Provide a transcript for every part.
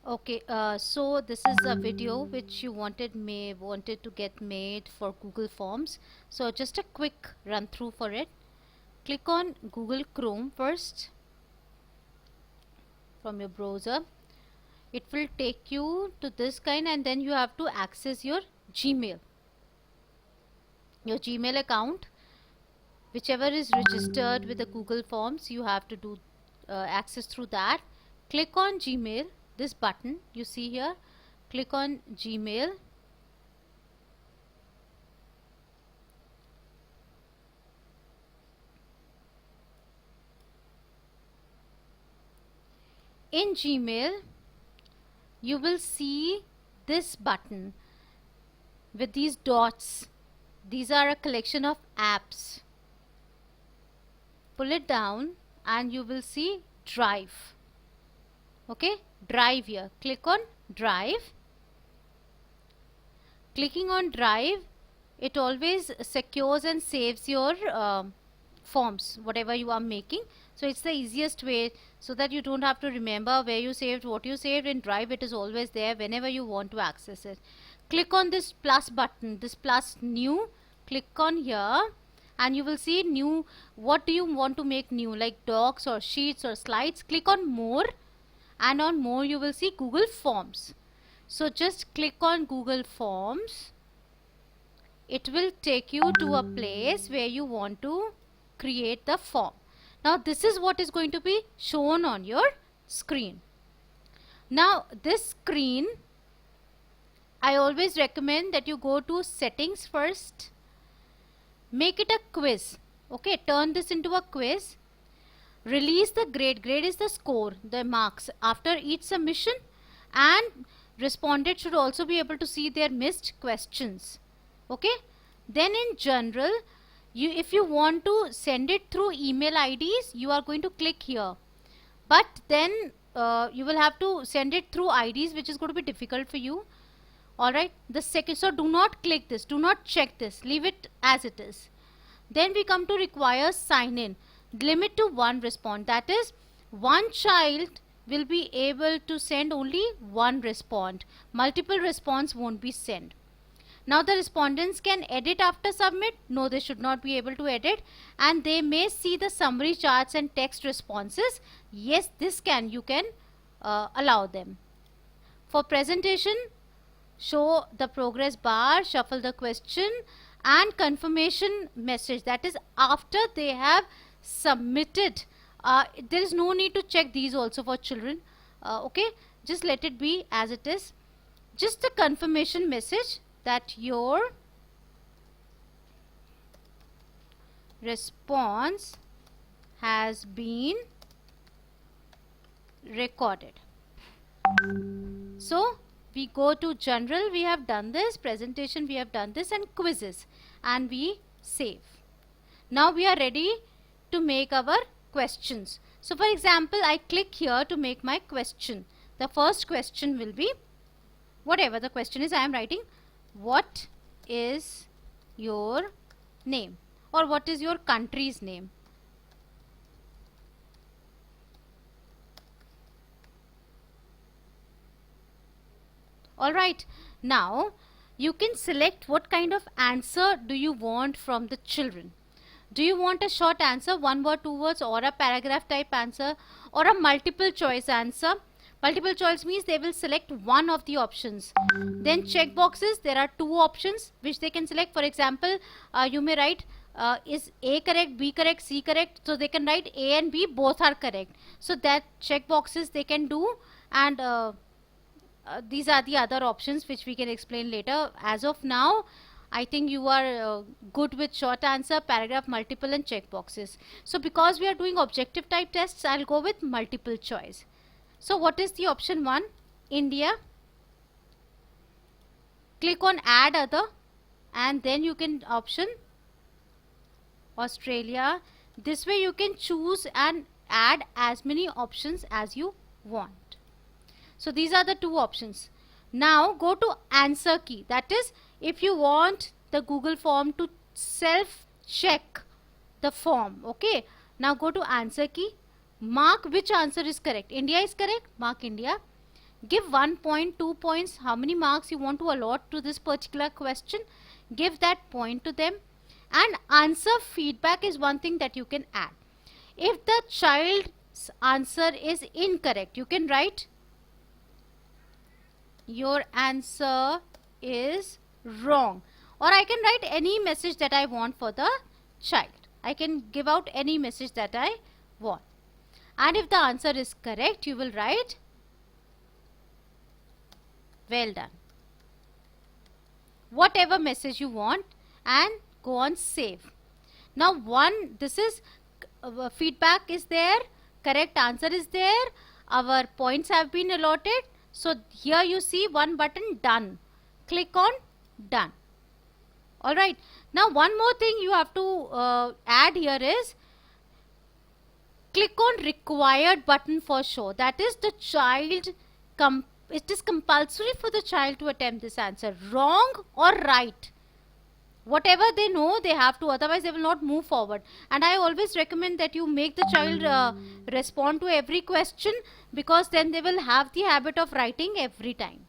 Okay, so this is a video which you wanted to get made for Google Forms. So just a quick run through for it. Click on Google Chrome first from your browser. It will take you to this kind, and then you have to access your Gmail. Your Gmail account, whichever is registered with the Google Forms, you have to do access through that. Click on Gmail, this button you see here. Click on Gmail. In Gmail, you will see this button with these dots. These are a collection of apps. Pull it down and you will see Drive. Okay, Drive here. Click on Drive. Clicking on Drive, it always secures and saves your forms, whatever you are making. So it's the easiest way, so that you don't have to remember where you saved, what you saved. In Drive, it is always there whenever you want to access it. Click on this plus button, this plus new. Click on here and you will see new. What do you want to make new, like docs or sheets or slides? Click on more, and on more you will see Google Forms. So just click on Google Forms. It will take you to a place where you want to create the form. Now this is what is going to be shown on your screen. Now this screen, I always recommend that you go to settings first. Make it a quiz. Okay, turn this into a quiz. Release the grade. Grade is the score, the marks after each submission, and respondent should also be able to see their missed questions. Okay, then in general, if you want to send it through email IDs, you are going to click here, but then you will have to send it through IDs, which is going to be difficult for you. Alright, the second, so do not click this, do not check this, leave it as it is. Then we come to require sign in. Limit to one response, that is one child will be able to send only one response. Multiple response won't be sent. Now the respondents can edit after submit. No, they should not be able to edit, and they may see the summary charts and text responses. Yes, this you can allow them. For presentation, show the progress bar, shuffle the question, and confirmation message, that is after they have submitted. There is no need to check these also for children. Okay, just let it be as it is. Just a confirmation message that your response has been recorded. So we go to general, we have done this, presentation we have done this, and quizzes, and we save. Now we are ready to make our questions. So for example, I click here to make my question. The first question will be, whatever the question is, I am writing, what is your name, or what is your country's name? Alright, now you can select what kind of answer do you want from the children. Do you want a short answer, one word, two words, or a paragraph type answer, or a multiple choice answer? Multiple choice means they will select one of the options. Then check boxes, there are two options which they can select. For example, you may write is A correct, B correct, C correct. So they can write A and B both are correct. So that check boxes they can do, and these are the other options which we can explain later. As of now, I think you are good with short answer, paragraph, multiple, and check boxes. So because we are doing objective type tests, I'll go with multiple choice. So what is the option 1? India. Click on add other, and then you can option Australia. This way you can choose and add as many options as you want. So these are the two options. Now go to answer key. That is, if you want the Google form to self check the form. Okay. Now go to answer key. Mark which answer is correct. India is correct. Mark India. Give 1 point, 2 points, how many marks you want to allot to this particular question, give that point to them. And answer feedback is one thing that you can add. If the child's answer is incorrect, you can write your answer is wrong, or I can write any message that I want for the child. I can give out any message that I want. And if the answer is correct, you will write well done, whatever message you want, and go on save. Now this is feedback is there, correct answer is there, our points have been allotted. So here you see one button, done. Click on done. Alright, now one more thing you have to add here is click on required button for show. That is, the child, it is compulsory for the child to attempt this answer, wrong or right. Whatever they know, they have to, otherwise they will not move forward. And I always recommend that you make the child respond to every question, because then they will have the habit of writing every time.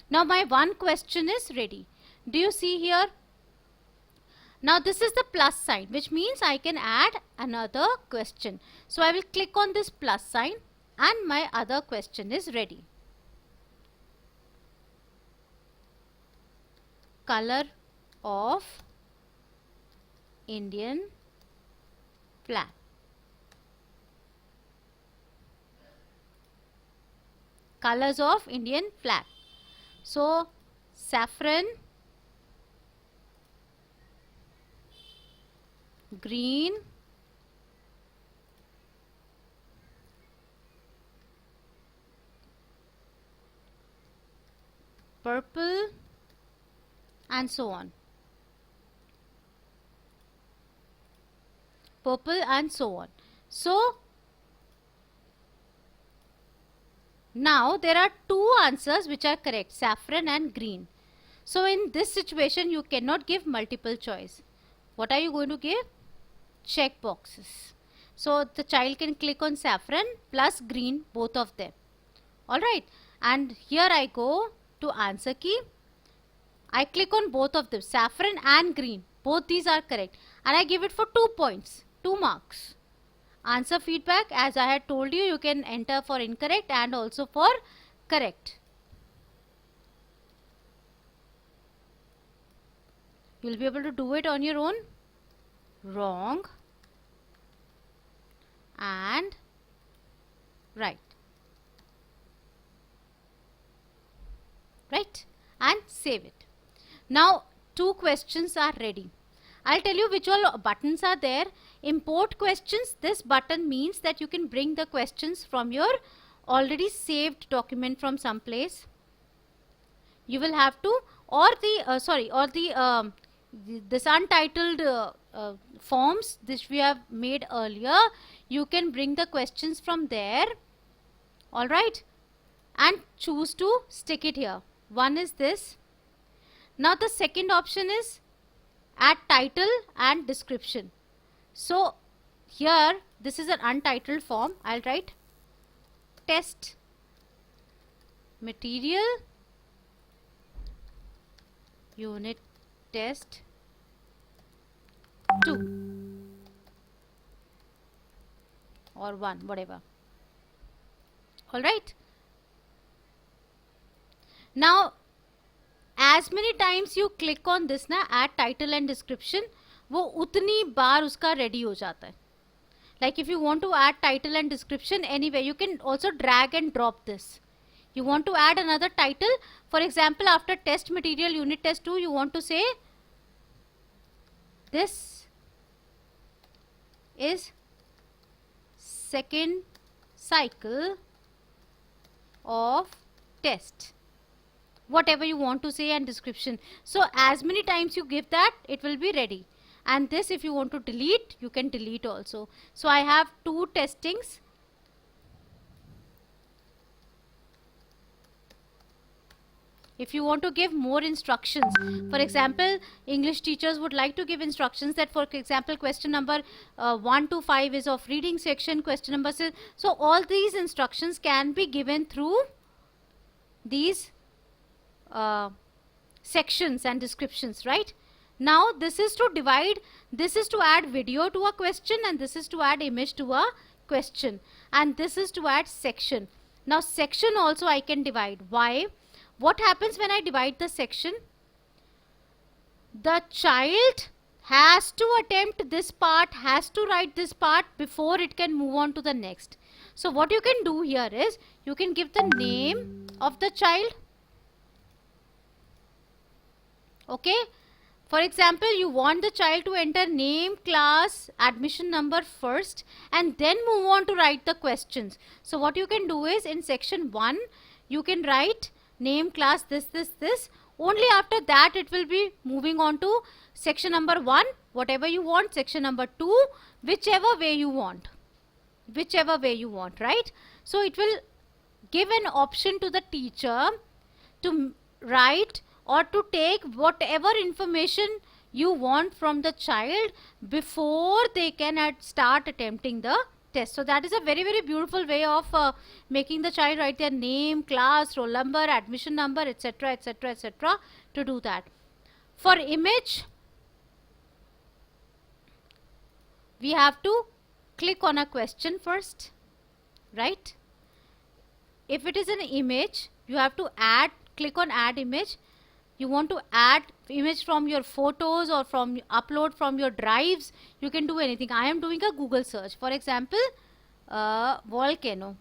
Now my one question is ready. Do you see here? Now this is the plus sign, which means I can add another question. So I will click on this plus sign and my other question is ready. Color of Indian flag. Colors of Indian flag. So saffron, green, purple, and so on. Purple and so on. So now there are two answers which are correct, saffron and green. So in this situation you cannot give multiple choice. What are you going to give? Check boxes. So the child can click on saffron plus green, both of them. Alright, and here I go to answer key. I click on both of them, saffron and green. Both these are correct. And I give it for 2 points, 2 marks. Answer feedback, as I had told you, you can enter for incorrect and also for correct. You'll be able to do it on your own. Wrong and right. Right, and save it. Now 2 questions are ready. I'll tell you which all buttons are there. Import questions. This button means that you can bring the questions from your already saved document from some place. You will have to, or the this untitled forms which we have made earlier, you can bring the questions from there. Alright, and choose to stick it here. One is this. Now the second option is add title and description. So here this is an untitled form. I'll write test material unit test 2 or 1, whatever. Alright. Now as many times you click on this ना, add title and description, वो उतनी बार उसका ready हो जाता है. Like if you want to add title and description anyway, you can also drag and drop this. You want to add another title, for example, after test material unit test 2, you want to say this is second cycle of test. Whatever you want to say and description. So as many times you give that, it will be ready. And this, if you want to delete, you can delete also. So I have 2 testings. If you want to give more instructions, for example, English teachers would like to give instructions that, for example, question number 1 to 5 is of reading section, question number 6. So all these instructions can be given through these uh, sections and descriptions, right? Now this is to divide, this is to add video to a question, and this is to add image to a question, and this is to add section. Now section also I can divide. Why? What happens when I divide the section? The child has to attempt this part, has to write this part before it can move on to the next. So what you can do here is, you can give the name of the child. Okay, for example, you want the child to enter name, class, admission number first, and then move on to write the questions. So what you can do is, in section 1 you can write name, class, this. Only after that it will be moving on to section number 1, whatever you want, section number 2, whichever way you want, right? So it will give an option to the teacher to write or to take whatever information you want from the child before they can start attempting the test. So that is a very, very beautiful way of making the child write their name, class, roll number, admission number, etc., etc., etc., to do that. For image, we have to click on a question first, right? If it is an image, you have to click on add image. You want to add image from your photos or from upload from your drives, you can do anything. I am doing a Google search. For example, volcano.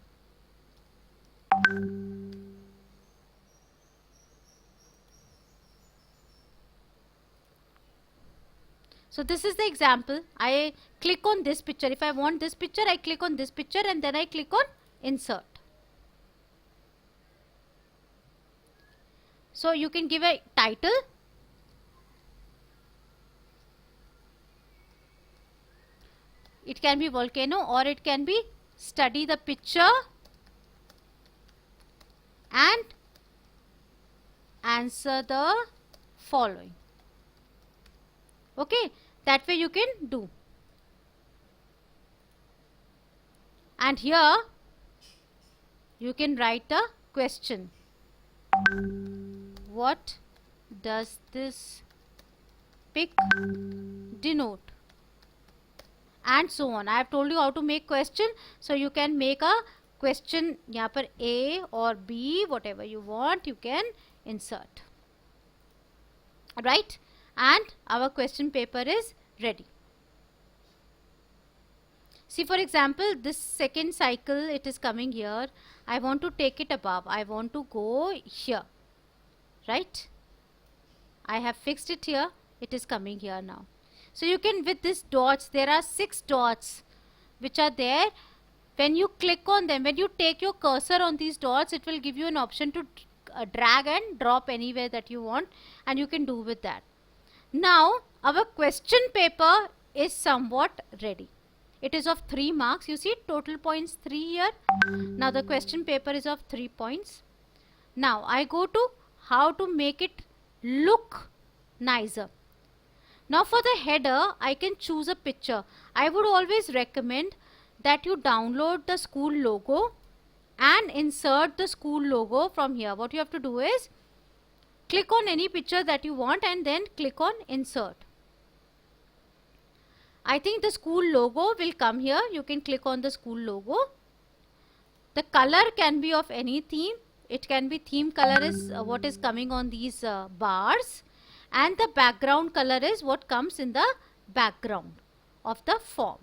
So this is the example. I click on this picture. If I want this picture, I click on this picture and then I click on insert. So you can give a title. It can be volcano, or it can be study the picture and answer the following. Okay, that way you can do. And here you can write a question. What does this pic denote? And so on. I have told you how to make question. So you can make a question यहाँ पर A or B, whatever you want, you can insert. Right? And our question paper is ready. See, for example, this second cycle, it is coming here. I want to take it above. I want to go here. Right? I have fixed it here. It is coming here now. So you can, with these dots, there are 6 dots which are there. When you click on them, when you take your cursor on these dots, it will give you an option to drag and drop anywhere that you want, and you can do with that. Now our question paper is somewhat ready. It is of 3 marks. You see total points 3 here. Now the question paper is of 3 points. Now I go to how to make it look nicer. Now for the header, I can choose a picture. I would always recommend that you download the school logo and insert the school logo from here. What you have to do is click on any picture that you want and then click on insert. I think the school logo will come here. You can click on the school logo. The color can be of any theme. It can be theme color is what is coming on these bars. And the background color is what comes in the background of the form.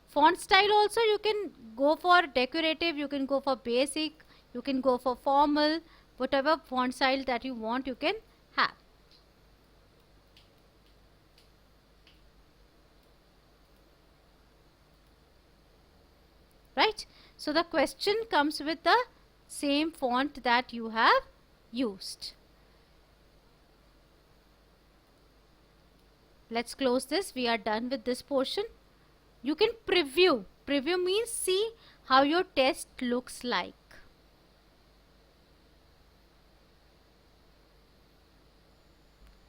Font style also, you can go for decorative, you can go for basic, you can go for formal, whatever font style that you want, you can have. Right? So the question comes with the same font that you have used. Let's close this. We are done with this portion. You can preview. Preview means see how your test looks like.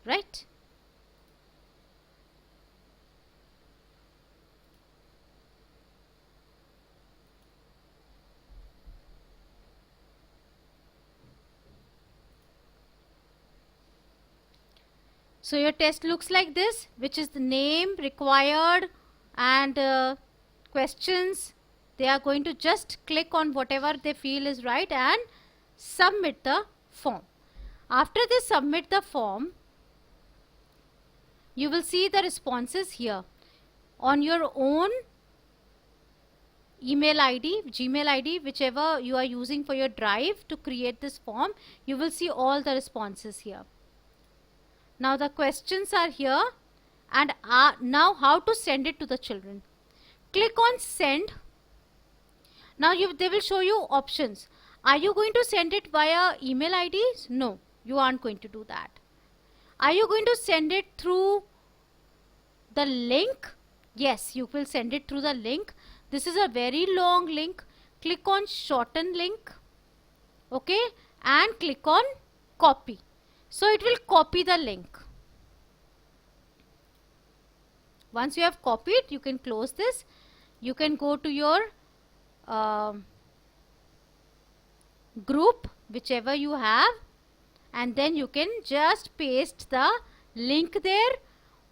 Right? So your test looks like this, which is the name required and questions. They are going to just click on whatever they feel is right and submit the form. After they submit the form, you will see the responses here. On your own email ID, Gmail ID, whichever you are using for your drive to create this form, you will see all the responses here. Now the questions are here, and now how to send it to the children. Click on send. Now they will show you options. Are you going to send it via email IDs? No, you aren't going to do that. Are you going to send it through the link? Yes, you will send it through the link. This is a very long link. Click on shorten link, okay, and click on copy. So it will copy the link. Once you have copied, you can close this. You can go to your group, whichever you have, and then you can just paste the link there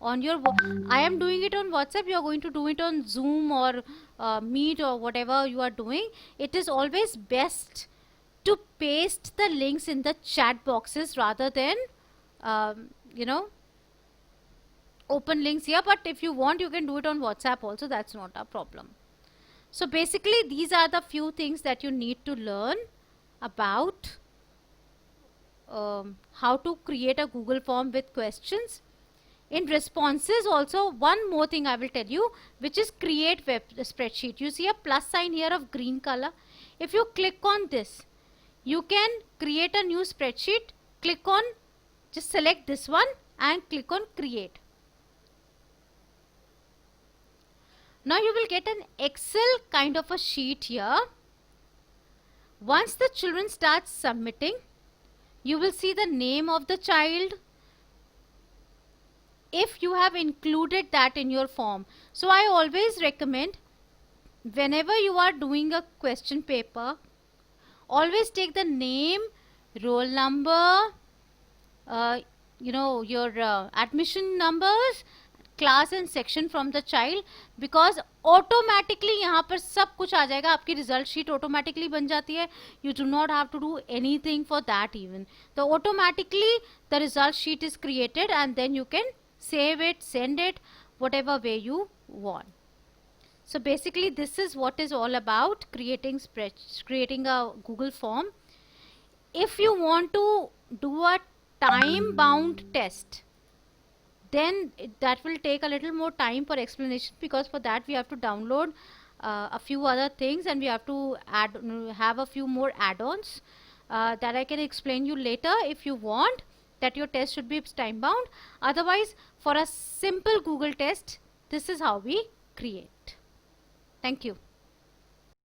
on your. I am doing it on WhatsApp. You are going to do it on Zoom or Meet or whatever you are doing. It is always best to paste the links in the chat boxes rather than open links here. But if you want, you can do it on WhatsApp also. That's not a problem. So basically these are the few things that you need to learn about how to create a Google form with questions. In responses also, one more thing I will tell you, which is create web spreadsheet. You see a plus sign here of green color. If you click on this, you can create a new spreadsheet. Click on, just select this one and click on create. Now you will get an Excel kind of a sheet here. Once the children start submitting, you will see the name of the child, if you have included that in your form. So I always recommend, whenever you are doing a question paper, always take the name, roll number, your admission numbers, class and section from the child, because automatically यहाँ पर सब कुछ आ जाएगा. आपकी result sheet automatically बन जाती है. You do not have to do anything for that even. So automatically the result sheet is created, and then you can save it, send it, whatever way you want. So basically this is what is all about creating a Google form. If you want to do a time bound test, then that will take a little more time for explanation, because for that we have to download a few other things, and we have to have a few more add-ons that I can explain you later if you want that your test should be time bound. Otherwise, for a simple Google test, this is how we create. Thank you.